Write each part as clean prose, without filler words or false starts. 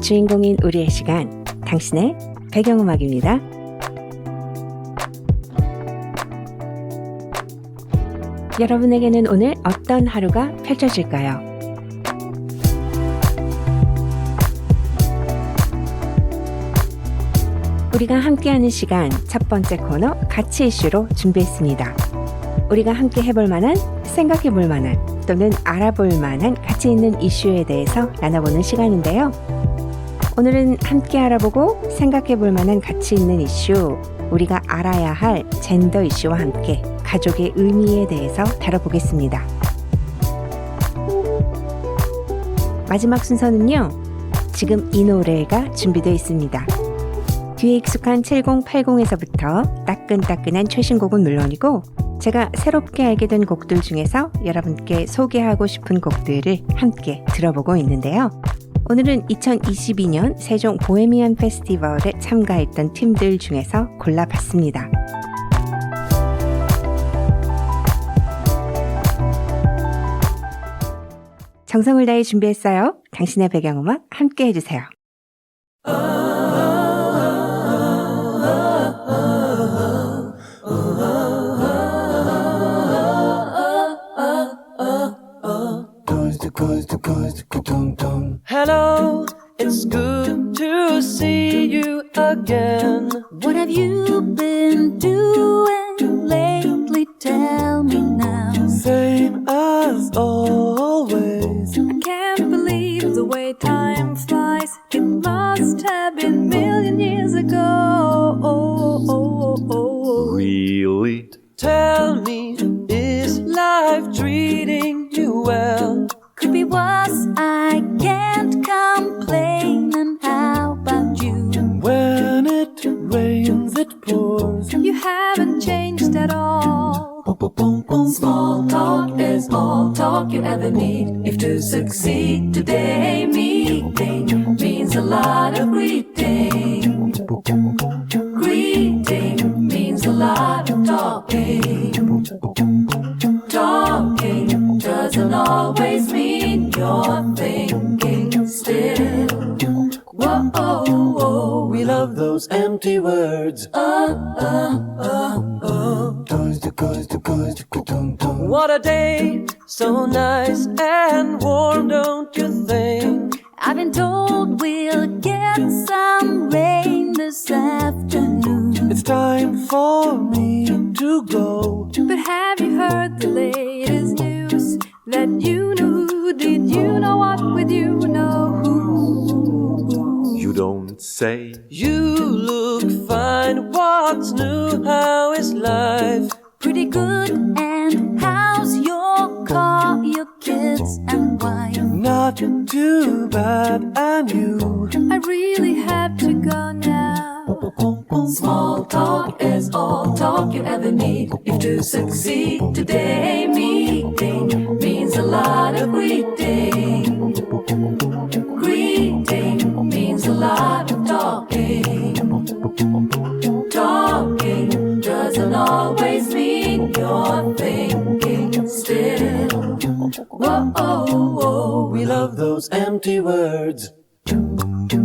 주인공인 우리의 시간, 당신의 배경음악입니다. 여러분에게는 오늘 어떤 하루가 펼쳐질까요? 우리가 함께하는 시간 첫 번째 코너 가치 이슈로 준비했습니다. 우리가 함께 해볼 만한, 생각해 볼 만한 또는 알아볼 만한 가치 있는 이슈에 대해서 나눠보는 시간인데요. 오늘은 함께 알아보고 생각해 볼 만한 가치 있는 이슈, 우리가 알아야 할 젠더 이슈와 함께 가족의 의미에 대해서 다뤄보겠습니다. 마지막 순서는요, 지금 이 노래가 준비되어 있습니다. 귀에 익숙한 7080에서부터 따끈따끈한 최신곡은 물론이고 제가 새롭게 알게 된 곡들 중에서 여러분께 소개하고 싶은 곡들을 함께 들어보고 있는데요. 오늘은 2022년 세종 보헤미안 페스티벌에 참가했던 팀들 중에서 골라봤습니다. 정성을 다해 준비했어요. 당신의 배경음악 함께 해주세요. Hello, it's good to see you again. What have you been doing lately? Tell me now. Same as always. I can't believe the way time flies. It must have been a million years ago. Really? Tell me, is life treating you well? Could be worse, I can't complain. And how about you? When it rains, it pours. You haven't changed at all. Small talk is all talk you ever need. If to succeed today, meeting means a lot of greeting. Greeting means a lot of talking. Talking doesn't always mean you're thinking still. Whoa, We love those empty words. What a day, so nice and warm, don't you think? I've been told we'll get some rain this afternoon. It's time for me to go. But have you heard the latest news? That you knew, did you know what with you know who? You don't say. You look fine, what's new, how is life? Pretty good, and how's your car, your kids and wife? Not too bad, and you? I really have to go now. small talk is all talk you ever need. If to succeed today, meeting means a lot of greeting. Greeting means a lot of talking. Talking doesn't always mean you're thinking still. Whoa, We love those empty words.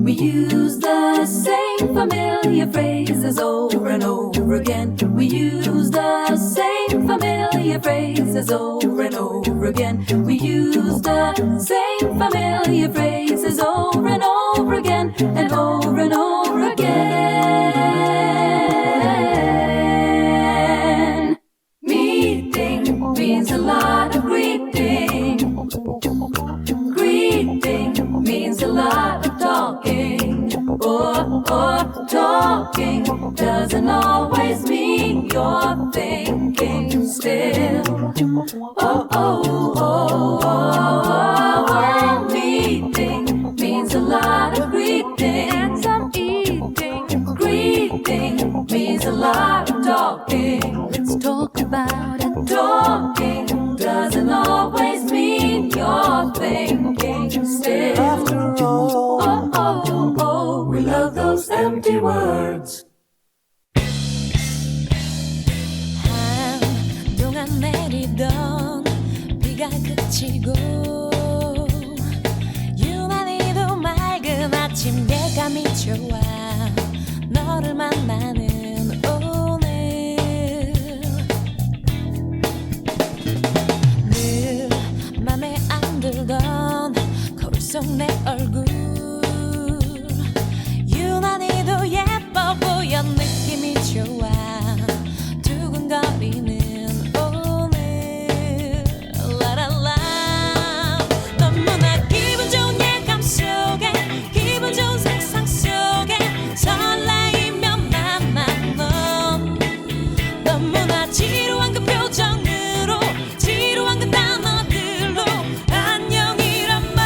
we use the same familiar phrases over and over again. We use the same familiar phrases over and over again. We use the same familiar phrases over and over again and over and over again. Meeting means a lot of greeting. Greeting means a lot of talking. Or talking doesn't always mean you're thinking still. Meeting means a lot of greeting. And some eating. Greeting means a lot of talking. Let's talk about it. Talking doesn't always mean you're thinking still. After all, We love those empty words. 한동안 내리던 비가 그치고 유난히도 맑은 아침 늘 맘에 안 들던 거울 속 내 얼굴 유난히도 예뻐 보여 느낌이 좋아 두근거리는 오늘 라라라 너무나 기분 좋은 예감 속에 기분 좋은 세상 속에 설레이며 만난 넌 너무나 지루한 그 표정으로 지루한 그 단어들로 안녕이란 말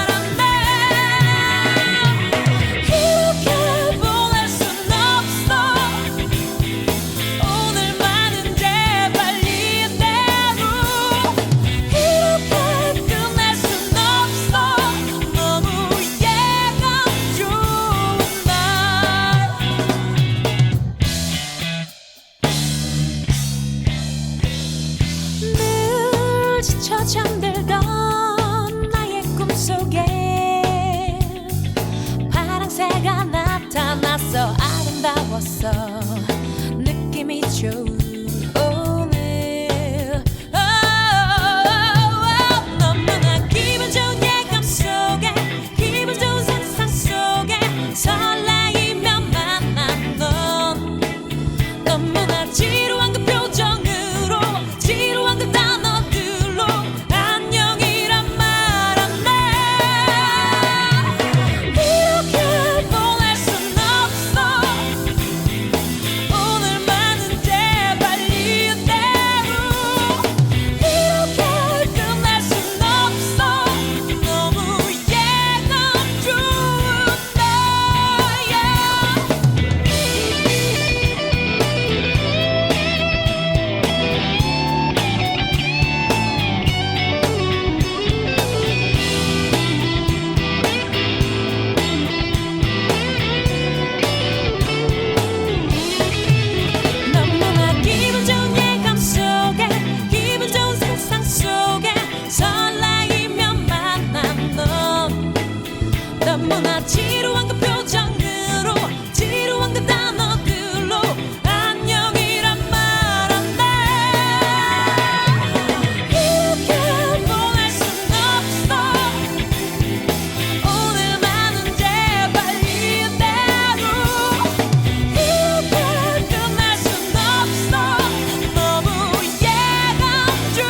안 해 이렇게 보낼 순 없어 오늘만은 제발 이대로 이렇게 끝낼 순 없어 너무 예감 좋은 날 늘 지쳐 잠들던 나의 꿈속에 파랑새가 나타났어 아름다웠어 느낌이 좋은 오늘 너무나 기분 좋은 예감 속에 기분 좋은 세상 속에 설레이며 만난 넌 너무나 지루한 그 표정으로 지루한 그 단어들로 안녕이란 말 안 해 이렇게 보낼 순 없어 오늘만은 제발 이대로 이렇게 끝낼 순 없어 너무 예감 좋은 너무나 기분 좋은 예감 속에 기분 좋은 세상 속에 설레이며 만난 넌 너무나 지루한 그 표정으로 지루한 그 단어들로 안녕이란 말 안 해 이렇게 보낼 순 없어 오늘만은 제발 이대로 이렇게 끝낼 순 없어 너무 예감 좋은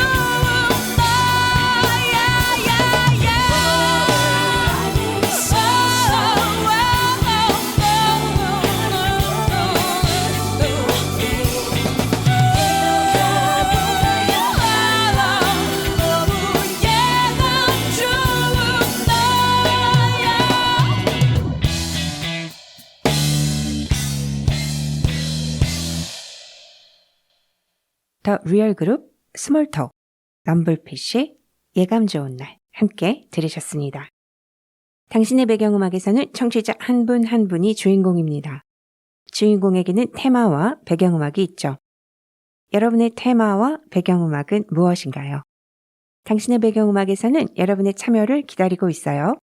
더 리얼 그룹 스몰톡 럼블피쉬 예감 좋은 날 함께 들으셨습니다. 당신의 배경음악에서는 청취자 한 분 한 분이 주인공입니다. 주인공에게는 테마와 배경음악이 있죠. 여러분의 테마와 배경음악은 무엇인가요? 당신의 배경음악에서는 여러분의 참여를 기다리고 있어요.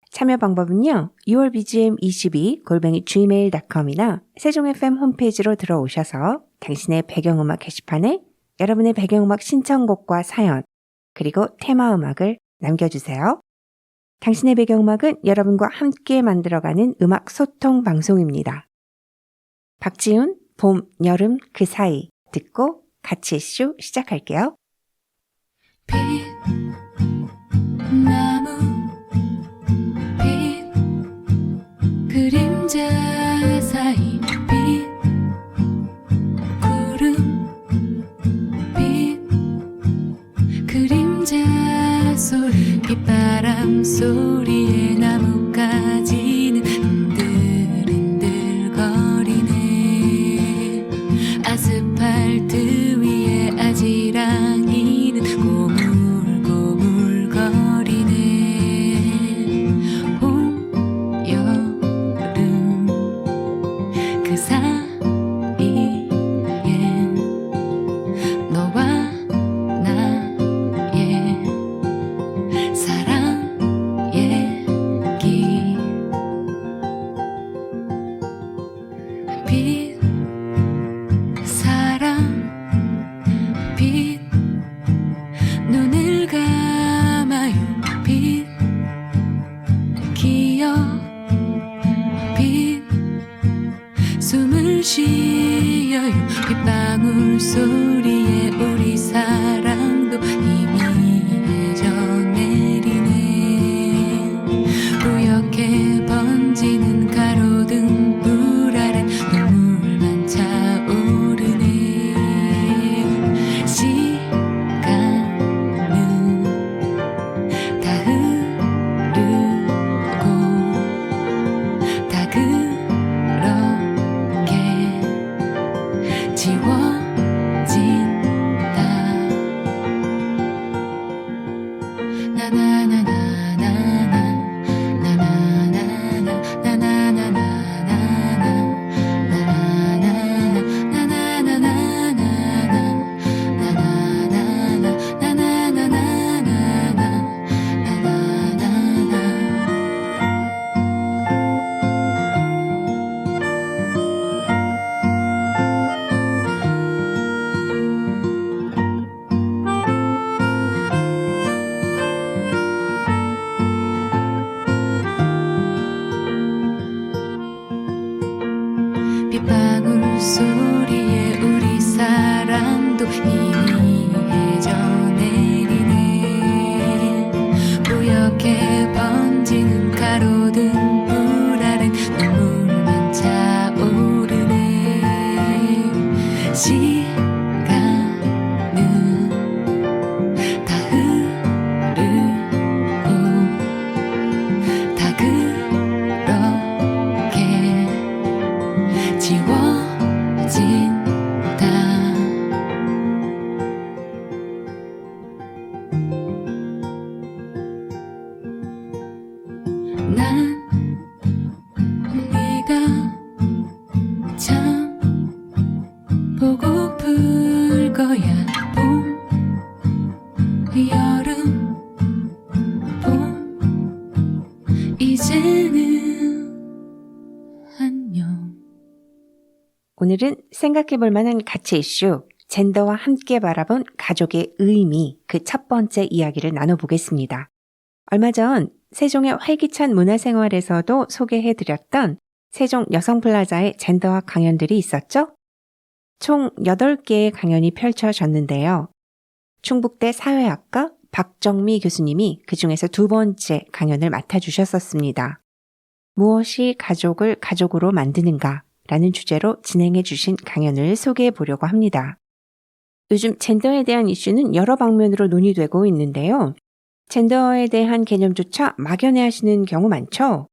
참여 방법은요. 6월bgm22@gmail.com이나 세종FM 홈페이지로 들어오셔서 당신의 배경음악 게시판에 여러분의 배경음악 신청곡과 사연 그리고 테마음악을 남겨주세요. 당신의 배경음악은 여러분과 함께 만들어가는 음악 소통 방송입니다. 박지훈, 봄, 여름 그 사이 듣고 같이 이슈 시작할게요. 빛 나무 빛 그림자 사이 빛 구름 빛 그림자 소리 빗바람 소리에 나뭇가지는 흔들흔들거리네 아스팔트 위에 아지랑이는 고물고물거리네 봄 여름 그 사이엔 너와 나의 사랑의 빗방울 소리에 우리 사랑도 희미해져 내리네. 뿌옇게 번지는 가로등 불 아래 눈물만 차오르네. 시간은 다 흐르고 다 그렇게 지워진다. 난 네가 참 보고플 거야. 봄, 여름, 봄, 이제는 안녕. 오늘은 생각해볼 만한 가치 이슈, 젠더와 함께 바라본 가족의 의미, 그 첫 번째 이야기를 나눠보겠습니다. 얼마 전 세종의 활기찬 문화생활에서도 소개해드렸던 세종 여성플라자의 젠더학 강연들이 있었죠? 총 8개의 강연이 펼쳐졌는데요. 충북대 사회학과 박정미 교수님이 그중에서 두 번째 강연을 맡아주셨었습니다. 무엇이 가족을 가족으로 만드는가? 라는 주제로 진행해 주신 강연을 소개해 보려고 합니다. 요즘 젠더에 대한 이슈는 여러 방면으로 논의되고 있는데요. 젠더에 대한 개념조차 막연해 하시는 경우 많죠?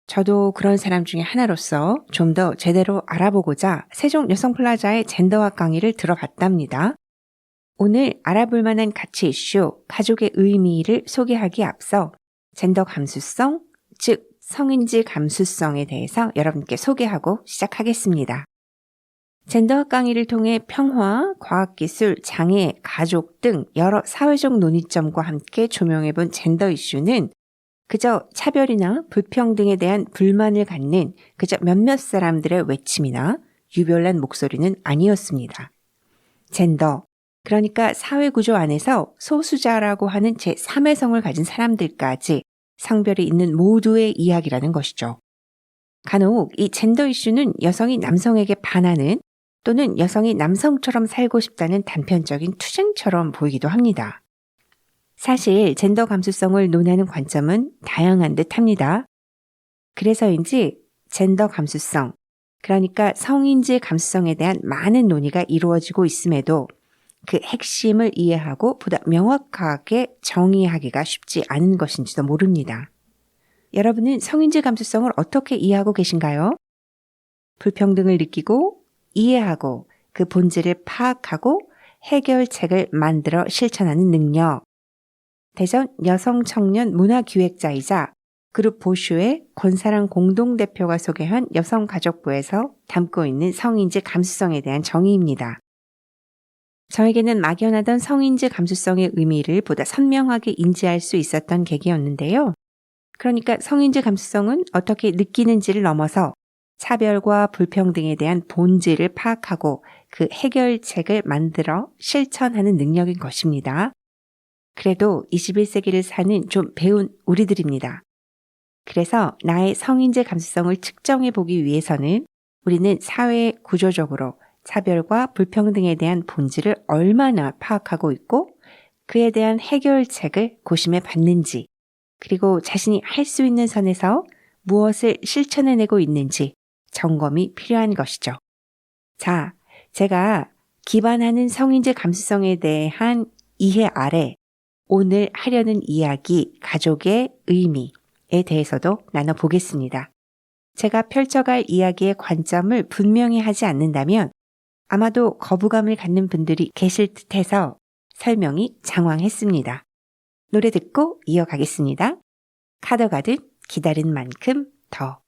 저도 그런 사람 중에 하나로서 좀 더 제대로 알아보고자 세종 여성플라자의 젠더학 강의를 들어봤답니다. 오늘 알아볼 만한 가치 이슈, 가족의 의미를 소개하기에 앞서 젠더 감수성, 즉 성인지 감수성에 대해서 여러분께 소개하고 시작하겠습니다. 젠더학 강의를 통해 평화, 과학기술, 장애, 가족 등 여러 사회적 논의점과 함께 조명해본 젠더 이슈는 그저 차별이나 불평등에 대한 불만을 갖는 그저 몇몇 사람들의 외침이나 유별난 목소리는 아니었습니다. 젠더, 그러니까 사회구조 안에서 소수자라고 하는 제3의 성을 가진 사람들까지 성별이 있는 모두의 이야기라는 것이죠. 간혹 이 젠더 이슈는 여성이 남성에게 반하는 또는 여성이 남성처럼 살고 싶다는 단편적인 투쟁처럼 보이기도 합니다. 사실 젠더 감수성을 논하는 관점은 다양한 듯 합니다. 그래서인지 젠더 감수성, 그러니까 성인지 감수성에 대한 많은 논의가 이루어지고 있음에도 그 핵심을 이해하고 보다 명확하게 정의하기가 쉽지 않은 것인지도 모릅니다. 여러분은 성인지 감수성을 어떻게 이해하고 계신가요? 불평등을 느끼고 이해하고 그 본질을 파악하고 해결책을 만들어 실천하는 능력. 대전 여성청년 문화기획자이자 그룹 보슈의 권사랑 공동대표가 소개한 여성가족부에서 담고 있는 성인지 감수성에 대한 정의입니다. 저에게는 막연하던 성인지 감수성의 의미를 보다 선명하게 인지할 수 있었던 계기였는데요. 그러니까 성인지 감수성은 어떻게 느끼는지를 넘어서 차별과 불평등에 대한 본질을 파악하고 그 해결책을 만들어 실천하는 능력인 것입니다. 그래도 21세기를 사는 좀 배운 우리들입니다. 그래서 나의 성인지 감수성을 측정해 보기 위해서는 우리는 사회 구조적으로 차별과 불평등에 대한 본질을 얼마나 파악하고 있고 그에 대한 해결책을 고심해 봤는지, 그리고 자신이 할 수 있는 선에서 무엇을 실천해내고 있는지 점검이 필요한 것이죠. 자, 제가 기반하는 성인지 감수성에 대한 이해 아래 오늘 하려는 이야기, 가족의 의미에 대해서도 나눠보겠습니다. 제가 펼쳐갈 이야기의 관점을 분명히 하지 않는다면 아마도 거부감을 갖는 분들이 계실 듯해서 설명이 장황했습니다. 노래 듣고 이어가겠습니다. 카더 가듯 기다린 만큼 더.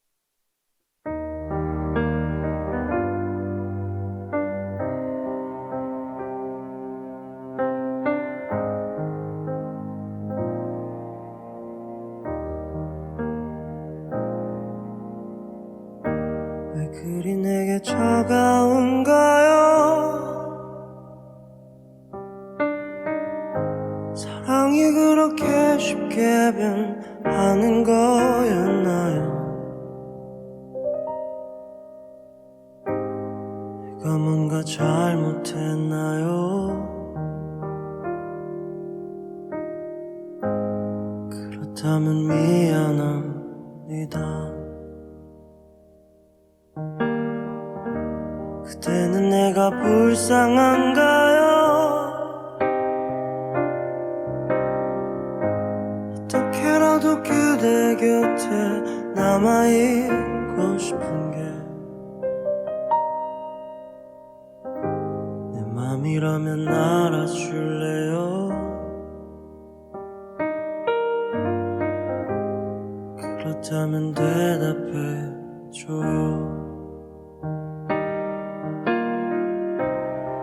왜 그리 내게 차가운가요? 사랑이 그렇게 쉽게 변하는 거였나요? 내가 뭔가 잘못했나요? 그렇다면 미안합니다. 그때는 내가 불쌍한가요? 어떻게라도 그대 곁에 남아있고 싶은 게 내 맘이라면 알아줄래요? 그렇다면 대답해줘요.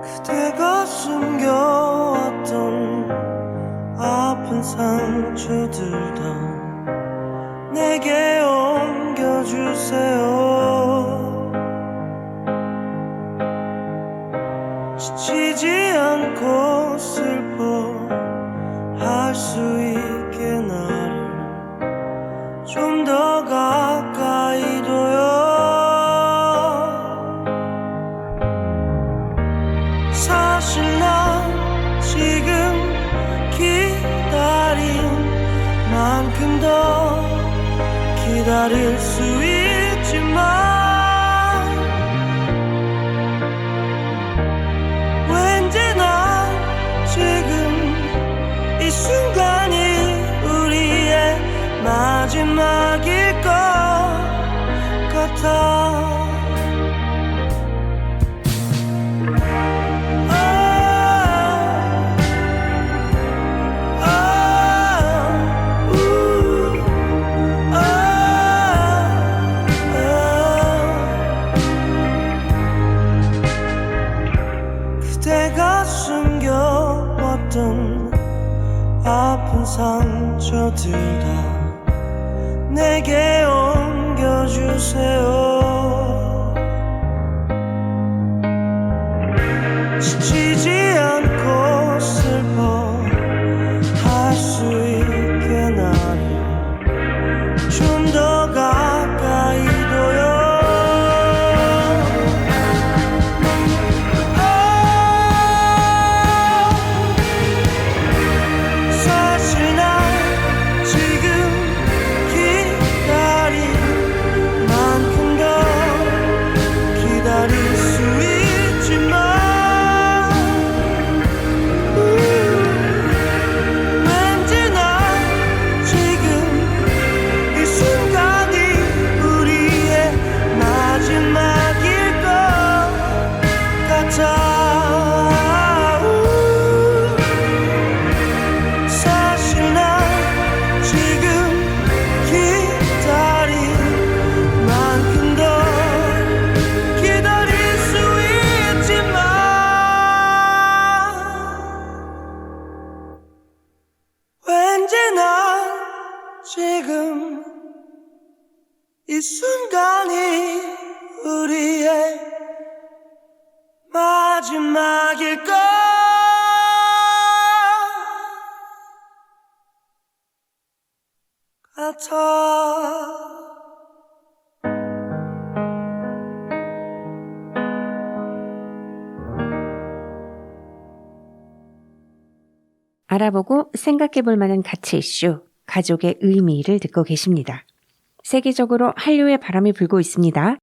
그대가 숨겨왔던 아픈 상처들 다 내게 옮겨주세요. 지치지 않고 슬퍼할 수 있게 나를 좀 더 가까이 둬요. 사실 난 지금 기다린 만큼 더 기다릴 수 있지만 왠지 난 지금 이 순간이 우리의 마지막일 것 같아. 그대가 숨겨왔던 아픈 상처들 다 내게 옮겨주세요. 지치지 않고 슬퍼할 수 있게 나를 좀 더 가까이 둬요. 사실 난 지금 기다린 만큼 더 기다릴 수 있지만 왠지 난 지금 이 순간이 우리의 마지막일 것 같아. 사실 난 지금 기다린 만큼 더 기다릴 수 있지만 왠지 난 지금 이 순간이 우리의 마지막일 것 같아. 알아보고 생각해 볼 만한 가치 이슈, 가족의 의미를 듣고 계십니다. 세계적으로 한류의 바람이 불고 있습니다.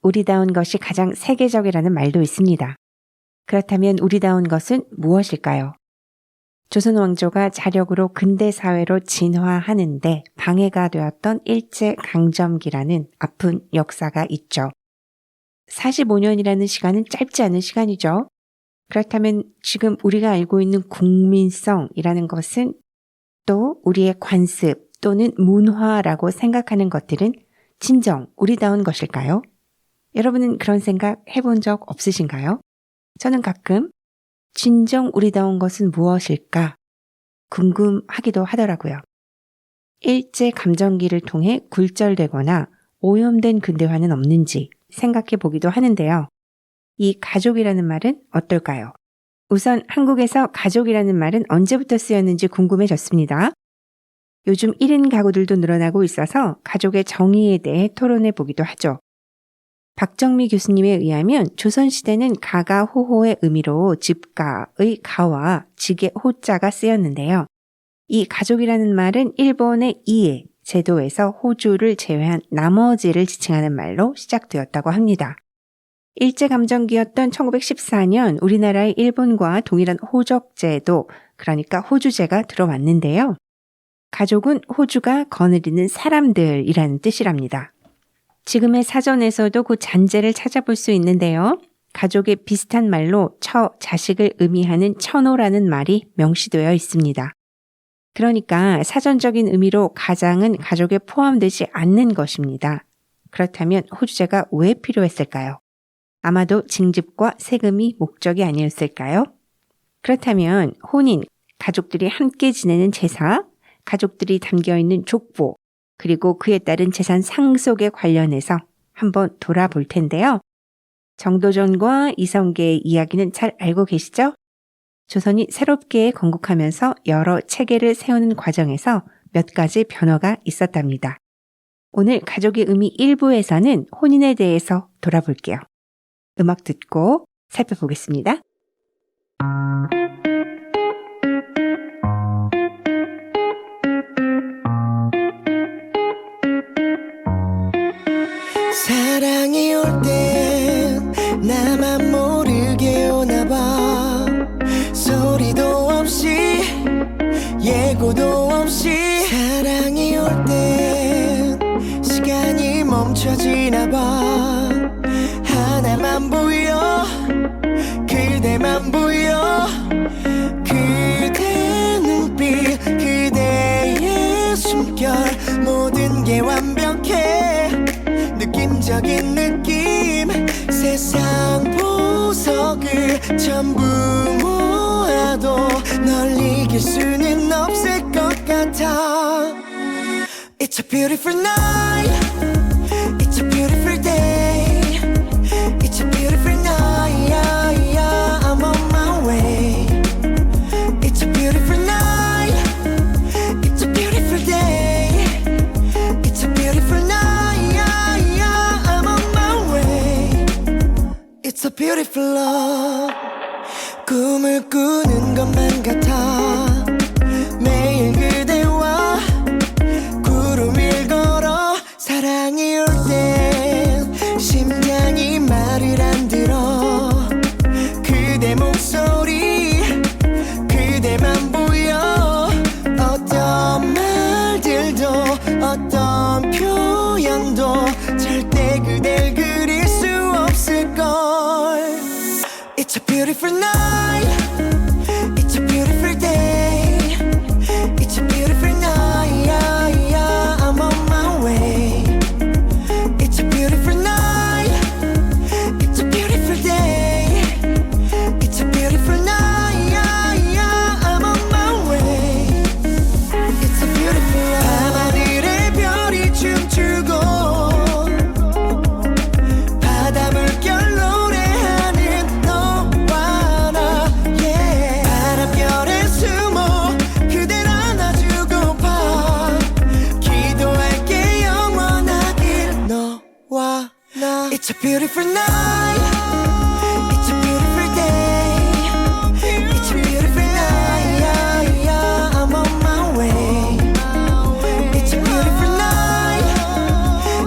우리다운 것이 가장 세계적이라는 말도 있습니다. 그렇다면 우리다운 것은 무엇일까요? 조선 왕조가 자력으로 근대 사회로 진화하는데 방해가 되었던 일제강점기라는 아픈 역사가 있죠. 45년이라는 시간은 짧지 않은 시간이죠. 그렇다면 지금 우리가 알고 있는 국민성이라는 것은 또 우리의 관습 또는 문화라고 생각하는 것들은 진정 우리다운 것일까요? 여러분은 그런 생각 해본 적 없으신가요? 저는 가끔 진정 우리다운 것은 무엇일까 궁금하기도 하더라고요. 일제 감정기를 통해 굴절되거나 오염된 근대화는 없는지 생각해 보기도 하는데요. 이 가족이라는 말은 어떨까요? 우선 한국에서 가족이라는 말은 언제부터 쓰였는지 궁금해졌습니다. 요즘 1인 가구들도 늘어나고 있어서 가족의 정의에 대해 토론해 보기도 하죠. 박정미 교수님에 의하면 조선시대는 가가 호호의 의미로 집가의 가와 직의 호자가 쓰였는데요. 이 가족이라는 말은 일본의 이에 제도에서 호주를 제외한 나머지를 지칭하는 말로 시작되었다고 합니다. 일제감정기였던 1914년 우리나라에 일본과 동일한 호적제도, 그러니까 호주제가 들어왔는데요. 가족은 호주가 거느리는 사람들이라는 뜻이랍니다. 지금의 사전에서도 그 잔재를 찾아볼 수 있는데요. 가족의 비슷한 말로 자식을 의미하는 처노라는 말이 명시되어 있습니다. 그러니까 사전적인 의미로 가장은 가족에 포함되지 않는 것입니다. 그렇다면 호주제가 왜 필요했을까요? 아마도 징집과 세금이 목적이 아니었을까요? 그렇다면 혼인, 가족들이 함께 지내는 제사, 가족들이 담겨있는 족보, 그리고 그에 따른 재산 상속에 관련해서 한번 돌아볼 텐데요. 정도전과 이성계의 이야기는 잘 알고 계시죠? 조선이 새롭게 건국하면서 여러 체계를 세우는 과정에서 몇 가지 변화가 있었답니다. 오늘 가족의 의미 1부에서는 혼인에 대해서 돌아볼게요. 음악 듣고 살펴보겠습니다. 사랑이 올 땐 나만 모르게 오나봐. 소리도 없이 예고도 없이 사랑이 올 땐 시간이 멈춰지나봐. 하나만 보여 그대만 보여. 그대 눈빛 그대의 숨결 모든 게 완벽해. 느낌적인 느낌 세상 보석을 전부 모아도 널 이길 수는 없을 것 같아. It's a beautiful night. It's a beautiful day. It's a beautiful night. Yeah, yeah, I'm on my way. It's a beautiful night. It's a beautiful day. It's a beautiful night. Yeah, yeah, I'm on my way. It's a beautiful love. 꿈을 꾸는 것만 같아. 매일 그대와 구름을 걸어. 사랑이 올 땐 심장이 말을 안 들어. 그대 목소리 그대만 보여. 어떤 말들도 어떤 표현도 절대 그댈 그릴 수 없을걸. It's a beautiful night. It's a beautiful day. It's a beautiful night. Yeah, yeah, I'm on my way. It's a beautiful night. It's a beautiful day. It's a beautiful night. Yeah, yeah, I'm on my way. It's a beautiful night. 밤하늘에 별이 춤추고 바다 물결 노래하는 너와 나. Yeah. 바람결에 숨어 그댈 안아주고파. 기도할게 영원하길 너와 나. It's a beautiful night. It's a beautiful day. It's a beautiful night. Yeah, yeah, I'm on my way. It's a beautiful night.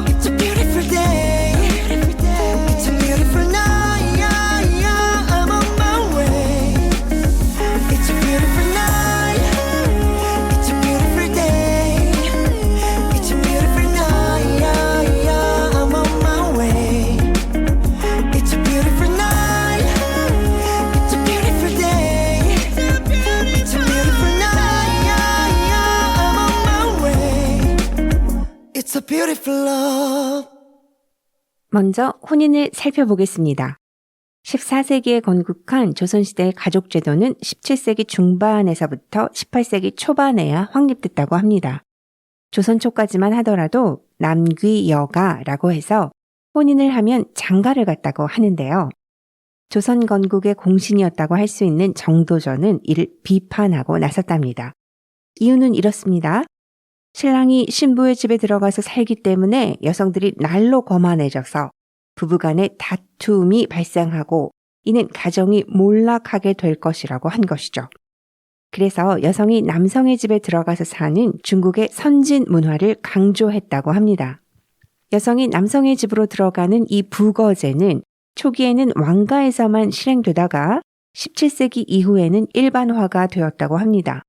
It's a beautiful day. It's a beautiful night. Yeah, yeah, I'm on my way. It's a beautiful night. It's a beautiful day. It's a beautiful night. Yeah, yeah, I'm on my way. beautiful love. 먼저 혼인을 살펴보겠습니다. 14세기에 건국한 조선시대의 가족제도는 17세기 중반에서부터 18세기 초반에야 확립됐다고 합니다. 조선 초까지만 하더라도 남귀여가라고 해서 혼인을 하면 장가를 갔다고 하는데요. 조선 건국의 공신이었다고 할 수 있는 정도전은 이를 비판하고 나섰답니다. 이유는 이렇습니다. 신랑이 신부의 집에 들어가서 살기 때문에 여성들이 날로 거만해져서 부부간에 다툼이 발생하고 이는 가정이 몰락하게 될 것이라고 한 것이죠. 그래서 여성이 남성의 집에 들어가서 사는 중국의 선진 문화를 강조했다고 합니다. 여성이 남성의 집으로 들어가는 이 부거제는 초기에는 왕가에서만 실행되다가 17세기 이후에는 일반화가 되었다고 합니다.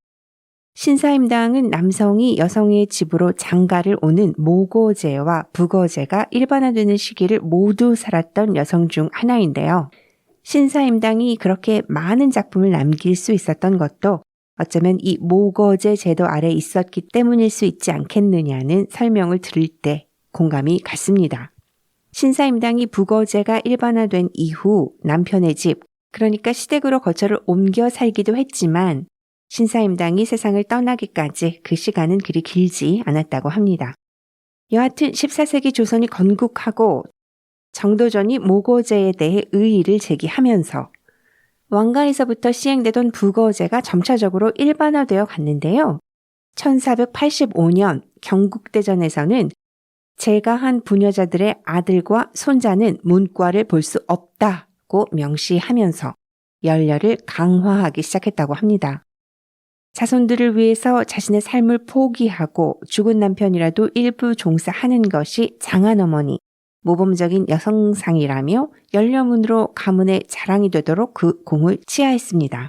신사임당은 남성이 여성의 집으로 장가를 오는 모거제와 부거제가 일반화되는 시기를 모두 살았던 여성 중 하나인데요. 신사임당이 그렇게 많은 작품을 남길 수 있었던 것도 어쩌면 이 모거제 제도 아래 있었기 때문일 수 있지 않겠느냐는 설명을 들을 때 공감이 갔습니다. 신사임당이 부거제가 일반화된 이후 남편의 집, 그러니까 시댁으로 거처를 옮겨 살기도 했지만 신사임당이 세상을 떠나기까지 그 시간은 그리 길지 않았다고 합니다. 여하튼 14세기 조선이 건국하고 정도전이 모거제에 대해 의의를 제기하면서 왕가에서부터 시행되던 부거제가 점차적으로 일반화되어 갔는데요. 1485년 경국대전에서는 제가한 부녀자들의 아들과 손자는 문과를 볼 수 없다고 명시하면서 연례를 강화하기 시작했다고 합니다. 자손들을 위해서 자신의 삶을 포기하고 죽은 남편이라도 일부 종사하는 것이 장한 어머니, 모범적인 여성상이라며 연려문으로 가문의 자랑이 되도록 그 공을 치하했습니다.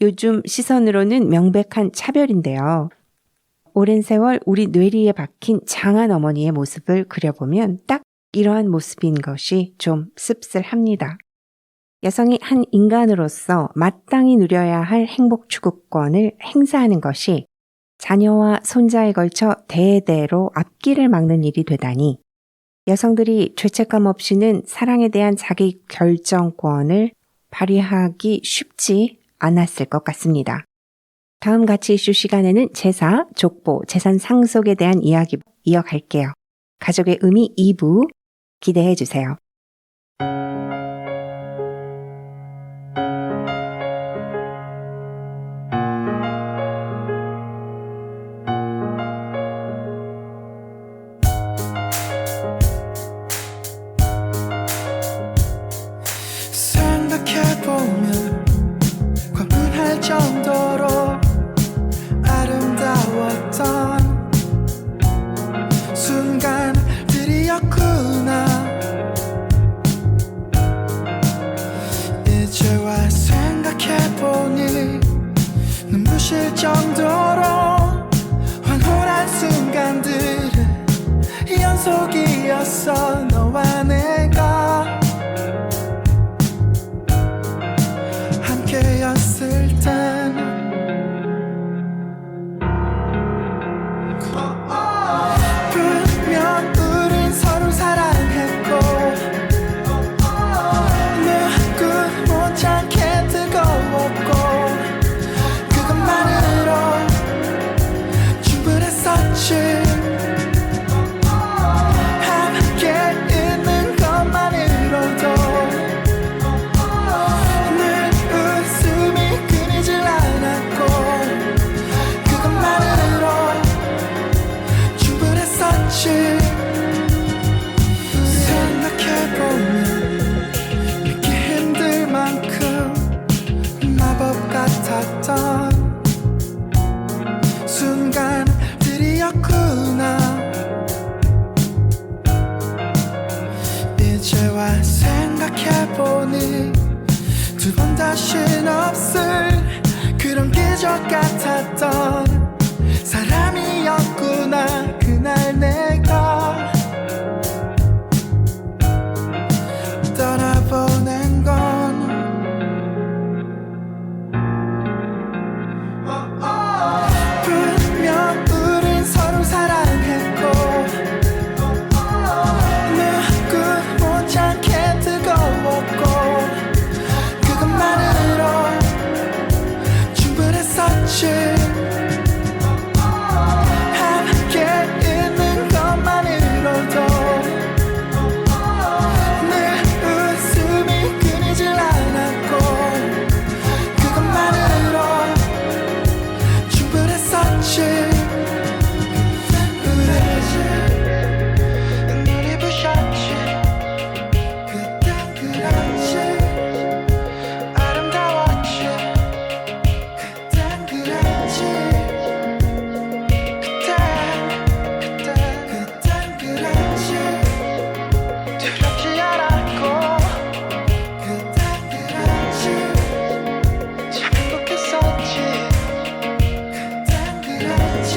요즘 시선으로는 명백한 차별인데요. 오랜 세월 우리 뇌리에 박힌 장한 어머니의 모습을 그려보면 딱 이러한 모습인 것이 좀 씁쓸합니다. 여성이 한 인간으로서 마땅히 누려야 할 행복 추구권을 행사하는 것이 자녀와 손자에 걸쳐 대대로 앞길을 막는 일이 되다니 여성들이 죄책감 없이는 사랑에 대한 자기 결정권을 발휘하기 쉽지 않았을 것 같습니다. 다음 가치 이슈 시간에는 제사, 족보, 재산 상속에 대한 이야기 이어갈게요. 가족의 의미 2부 기대해 주세요. 생각해보면 과분할 정도로 아름다웠던 순간들이었구나. 이제와 생각해보니 눈부실 정도로 환홀한 순간들의 연속이었어. 너와 내가 함께였을 땐 분명 우린 서로 사랑했고 누구 못지않게 뜨거웠고 그것만으로 충분했었지. 함께 있는 것만으로도 늘 웃음이 끊이질 않았고 그것만으로 충분했었지. 생각해보면 믿기 힘들 만큼 마법 같았던 순간들이었구나. 이제와 생각해보니 두 번 다신 없을 그런 기적 같았던 사람이었구나. 그날 내가 떠나보낸 건 분명 우린 서로 사랑했고 있었지 함께 있는 것만으로도 내 웃음이 끊이질 않았고 그것만으로 충분했었지 눈이 부셨지 그땐 그런지 아름다웠지 그땐 그랬지 그땐 그랬지 두렵지 않았고 그땐 그랬지 참 행복했었지 그땐 그랬지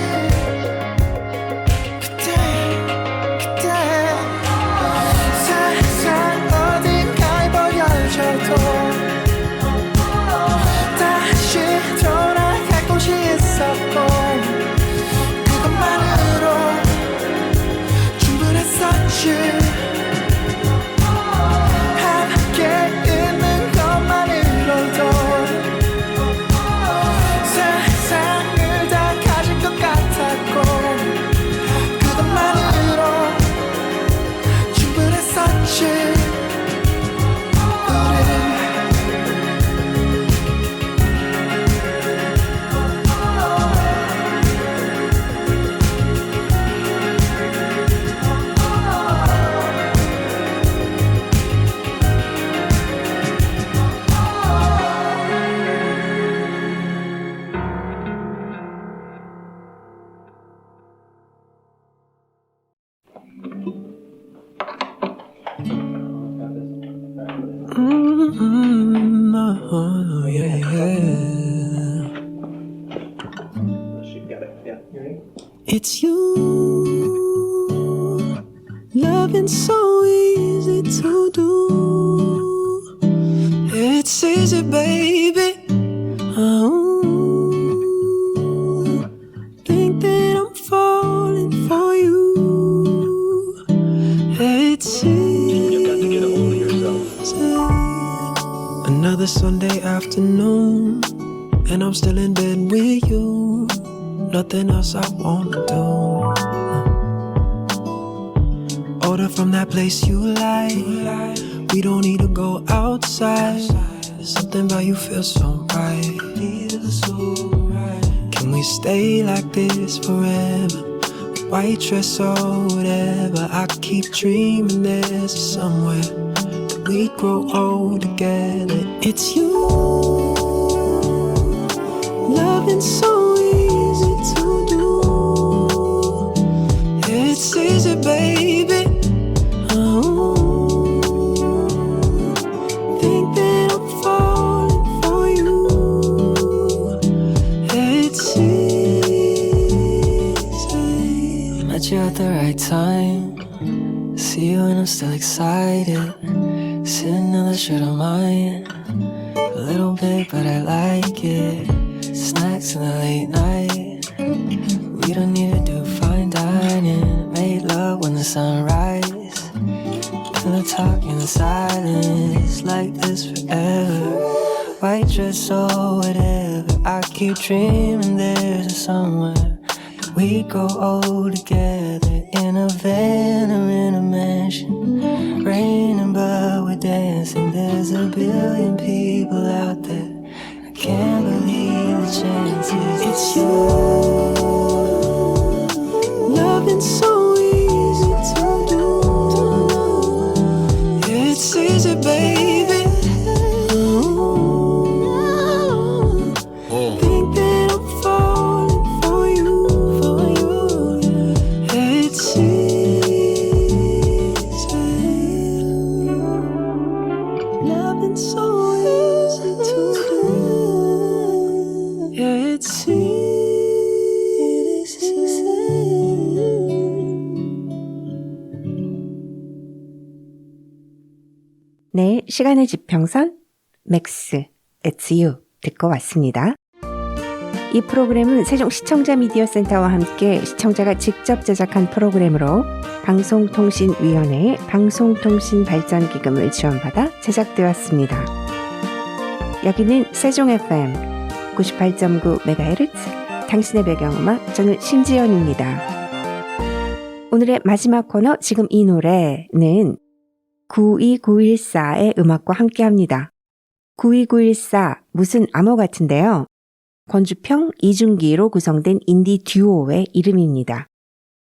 그때 세상 어딘가에 버려져도 다시 돌아갈 곳이 있었고 그것만으로 충분했었지 함께 있는 것만으로도 세상을 다 가진 것 같았고 그것만으로 충분했었지 우린 oh, yeah. It's you, loving so easy to do. It's easy, baby. Oh, think that I'm falling for you. It's easy. You got to get a hold of yourself. Another Sunday afternoon, and I'm still in bed with you. Nothing else I wanna do. Order from that place you like. We don't need to go outside. Something about you feels so right. Can we stay like this forever? White dress or whatever. I keep dreaming there's somewhere that we grow old together. It's you, loving so easy to do. It's easy, baby. Oh, think that I'm falling for you. It's easy. Met you at the right time. See you and I'm still excited. Sitting on the shirt of mine. A little bit, but I like it. Snacks in the late night. We don't need to do fine dining. Made love when the sun rise. Feel the talk in the silence. Like this forever. White dress or whatever. I keep dreaming there's a somewhere that we grow old together. In a van or in a mansion. Raining but we're dancing. There's a billion people out there. I can't believe the chances. It's you, loving so easy to do. It's easy, baby. Think that I'm falling for you. It's easy, loving so easy to do. Yeah, it's easy. 네, 시간의 지평선 맥스, It's You 듣고 왔습니다. 이 프로그램은 세종 시청자 미디어 센터와 함께 시청자가 직접 제작한 프로그램으로 방송통신위원회의 방송통신발전기금을 지원받아 제작되었습니다. 여기는 세종 FM 98.9MHz 당신의 배경음악, 저는 신지연입니다. 오늘의 마지막 코너 지금 이 노래는 92914의 음악과 함께합니다. 92914 무슨 암호 같은데요. 권주평, 이준기로 구성된 인디 듀오의 이름입니다.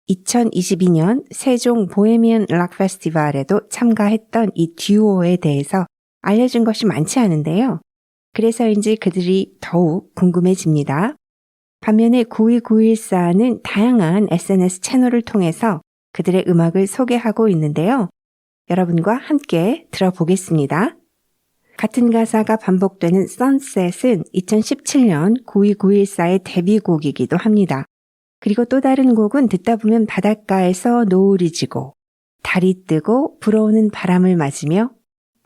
2022년 세종 보헤미안 락 페스티벌에도 참가했던 이 듀오에 대해서 알려진 것이 많지 않은데요. 그래서인지 그들이 더욱 궁금해집니다. 반면에 92914는 다양한 SNS 채널을 통해서 그들의 음악을 소개하고 있는데요. 여러분과 함께 들어보겠습니다. 같은 가사가 반복되는 Sunset은 2017년 92914의 데뷔곡이기도 합니다. 그리고 또 다른 곡은 듣다 보면 바닷가에서 노을이 지고 달이 뜨고 불어오는 바람을 맞으며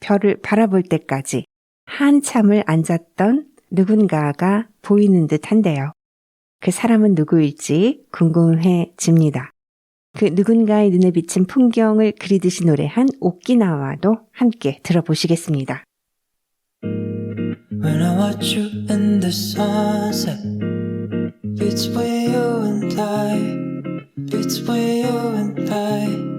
별을 바라볼 때까지 한참을 앉았던 누군가가 보이는 듯한데요. 그 사람은 누구일지 궁금해집니다. 그 누군가의 눈에 비친 풍경을 그리듯이 노래한 오키나와도 함께 들어보시겠습니다. When I watch you in the sunset, between you and I, between you and I.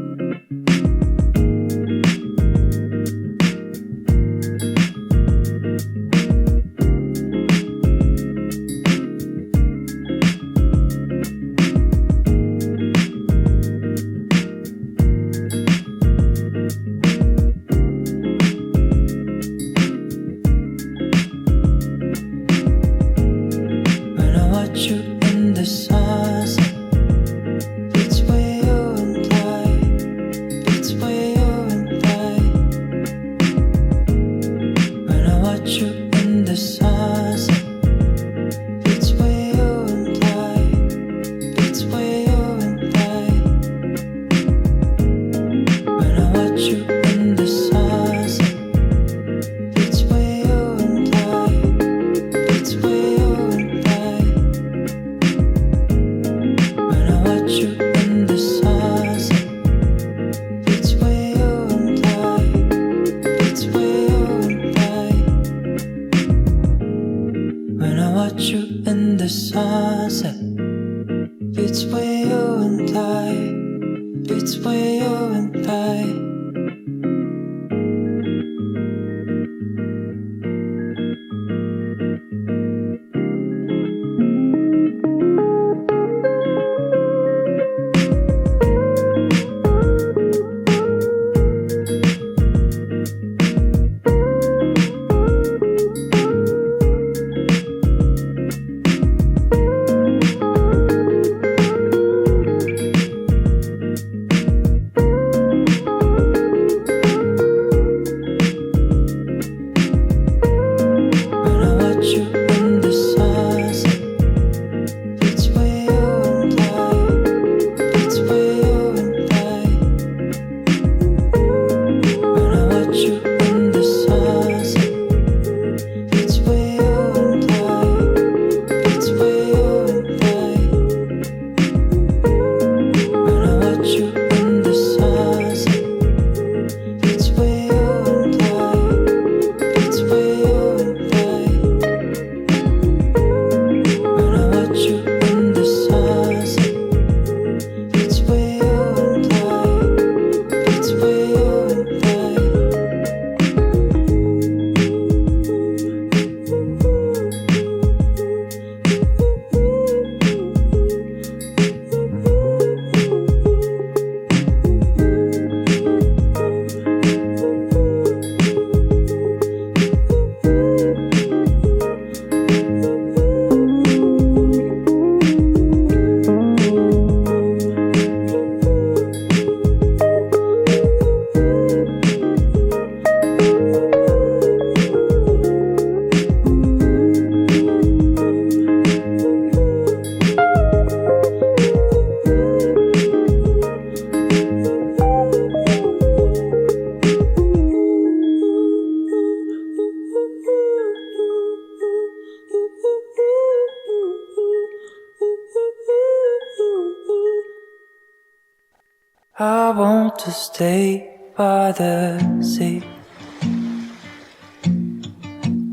I want to stay by the sea,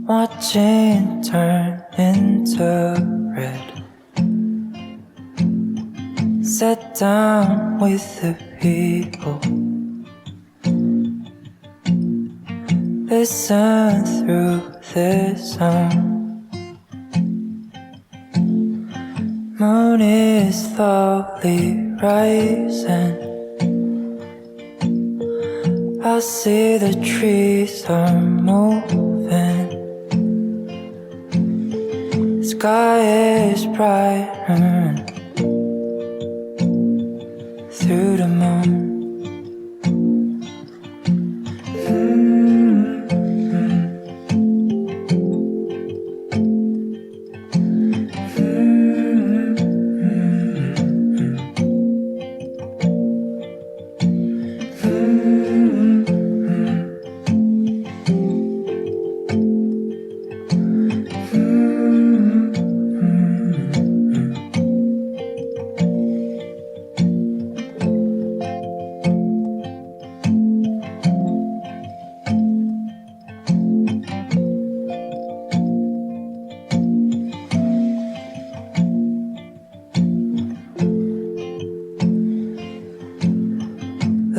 watching turn into red. Sat down with the people, listen through the song. Moon is slowly rising. I see the trees are moving. Sky is brighter through the moon.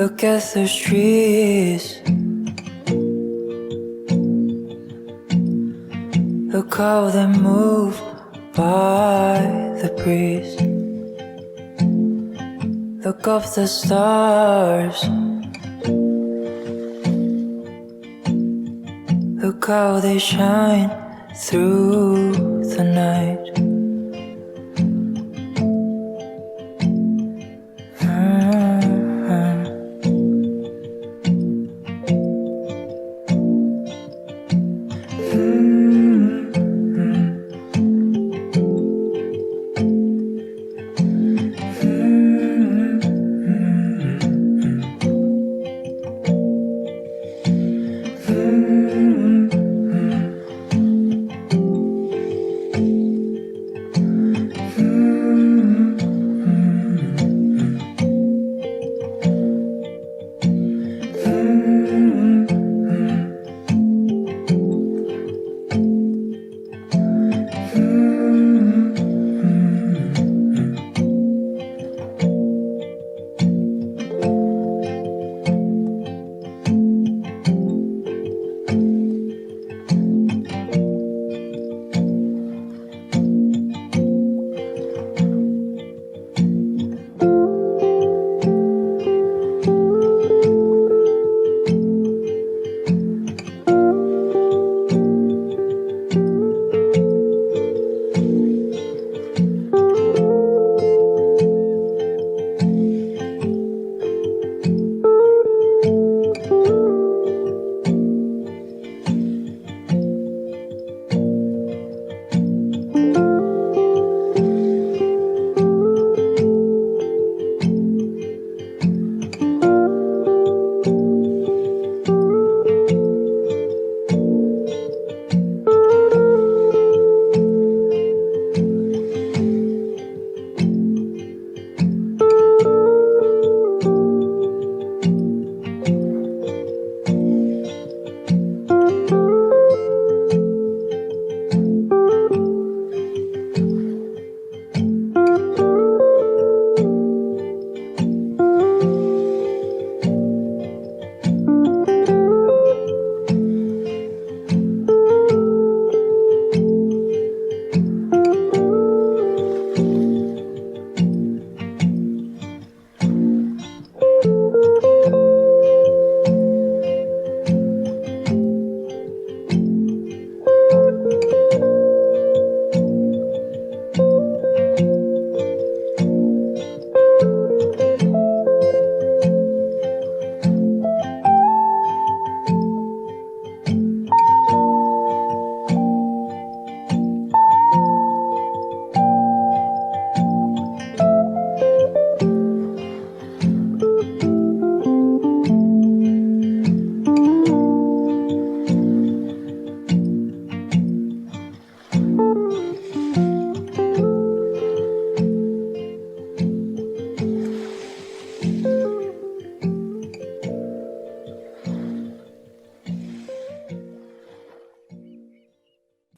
Look at those trees. Look how they move by the breeze. Look up the stars. Look how they shine through the night.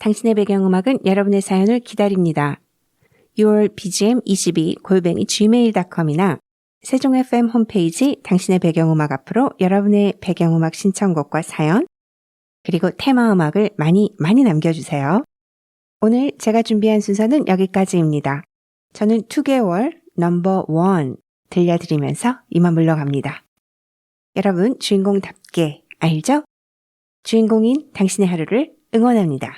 당신의 배경음악은 여러분의 사연을 기다립니다. 6월 bgm22@gmail.com이나 세종 FM 홈페이지 당신의 배경음악 앞으로 여러분의 배경음악 신청곡과 사연, 그리고 테마음악을 많이 남겨주세요. 오늘 제가 준비한 순서는 여기까지입니다. 저는 2개월 넘버 1 들려드리면서 이만 물러갑니다. 여러분 주인공답게 알죠? 주인공인 당신의 하루를 응원합니다.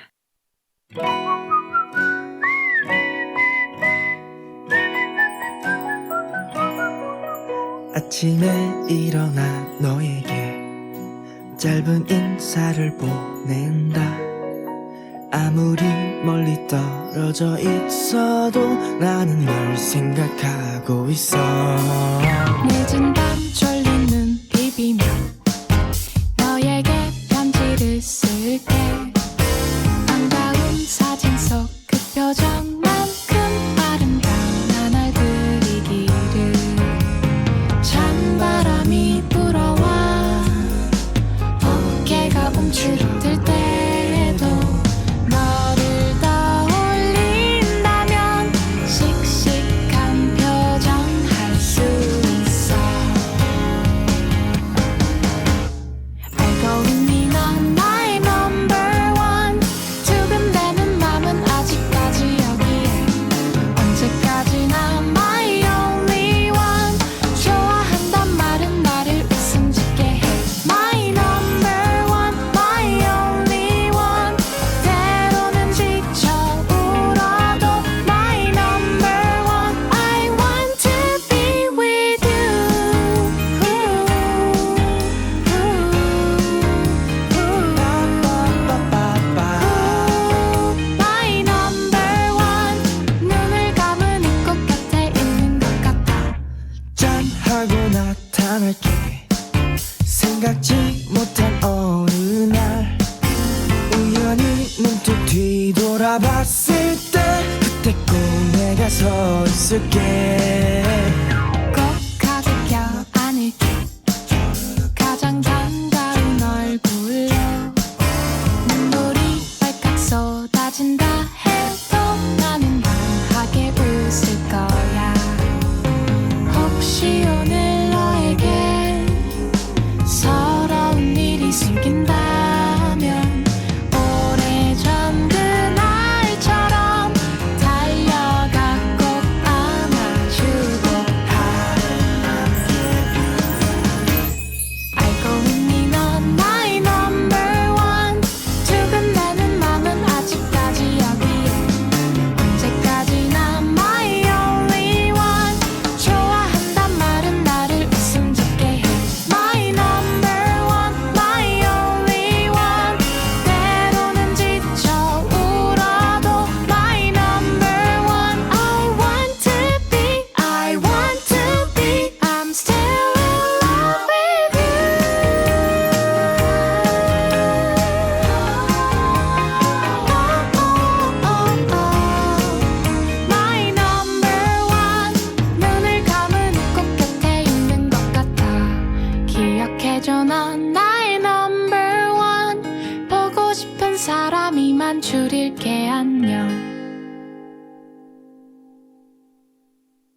아침에 일어나 너에게 짧은 인사를 보낸다. 아무리 멀리 떨어져 있어도 나는 널 생각하고 있어. 늦은 밤 졸린 눈 비비며 너에게 편지를 쓸게. 반가운 사진 속 그 표정만큼 아름다운 날 그리기를. 찬바람이 불어와 어깨가 움츠러들 때에도 너를 떠올린다면 씩씩한 표정 할 수 있어. 알고 있니 넌 나의 number one. 두근대는 맘은 아직까지 여기에. 언제까지나 my only one. 좋아한단 말은 나를 웃음 짓게 해. My number one, my only one. 때로는 지쳐 울어도 my number one. I want to be with you. My number one. 눈을 감으니 꽃 곁에 있는 것 같아. 짠 하고 나타날게. 생각지 못한 어느 날 우연히 문득 뒤돌아봤을 때 그때 꼭 내가 서 있을게.